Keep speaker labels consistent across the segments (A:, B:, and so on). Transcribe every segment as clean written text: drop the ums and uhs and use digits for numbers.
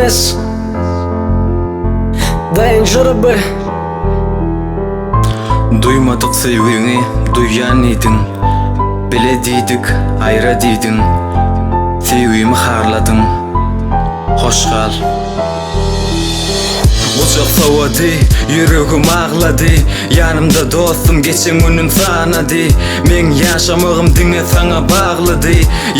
A: Darkness, Danger Boy.
B: Duymadık sevgini, duyan idin. Bile diydik, ayra diydin. Sevgimi harladın, hoş kal. Uçak soğudu, yüreğim ağladı. Yanımda dostum geçen günüm sanadı. Men yaşamağım dine sana bağladı.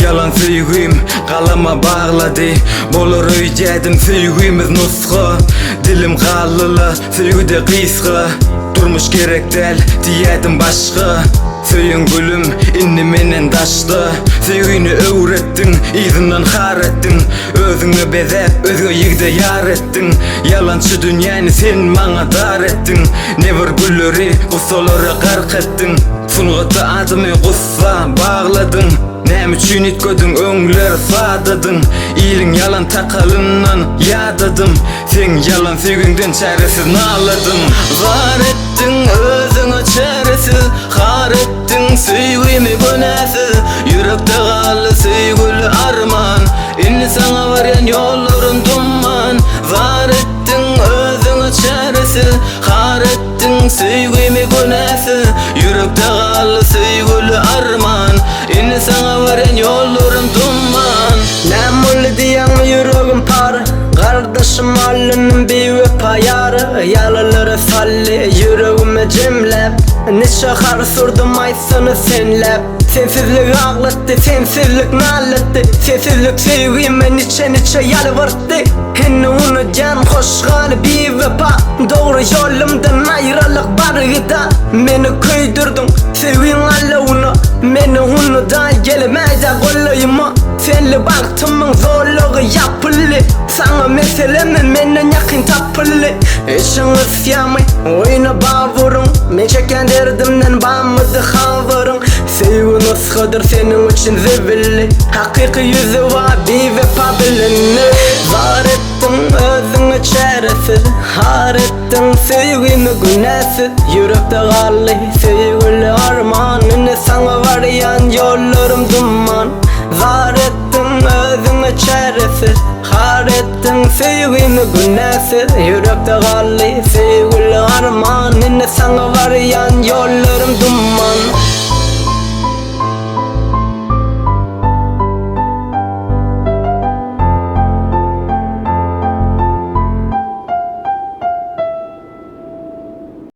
B: Yalan sevgim kalama bağladı. Bolur öycedim sevgimiz nusxa. Dilim kallılı, sevgide kıyska. Durmuş gerek del, diyedim başka. Söyün gülüm, inni menen daştı. Sevgini öğrettin, izinden har ettin. Özünü bezep, özgü yigde yar ettin. Yalancı dünyani sen bana dar ettin. Never gülleri, kusoları gark ettin. Sunğıtı adımı kussa bağladın. Nem üçün itködün öňler sadadın. İlin yalan takalından yadadım. Sen yalan sevginden çaresiz naladın. Var ettin özüňe çaresiz, har ettin sevgimi gönäsiz. Yürekde galy sevgili arman, inni sana varyan yollarım dumman. Var ettin özüňe çaresiz, har ettin sevgimi gönäsiz. Yürekde galy sevgili arman, inni sana varyan yollarım dumman.
A: Nämul diýen yüregim par, kardeşim alının bir vefa yarı. Yalaları salli yüreğime cemlep, neçe har surdum aysını senlep. Sensizlik ağlattı, sensizlik nalattı. Sensizlik sevgime niçe yalvarttı. Henne onu can hoşgal bir vefa, doğru yolumdan ayrılık barıda. Meni köydürdün sevgin alawuna, meni onu da gelmeyde kollayıma. Senli baktımın zorluğu yapılı, sana meselemi menden yakın tapılı. İşiniz yamay, oyuna bağvurun, men çeken derdimden bağmıdı havarın. Sevginiz kadır senin için zibilli, hakiki yüzü var bir vefa bilinli. Var ettin özüňe çaresiz, har ettin sevgimi günäsiz. Yürekde galy sevgili arman, inni sana varyan yollarım dumman. Var ettin özüňe çaresiz, har ettin sevgimi günäsiz. Yürekde galy sevgili arman, inni sana varyan yollarım dumman.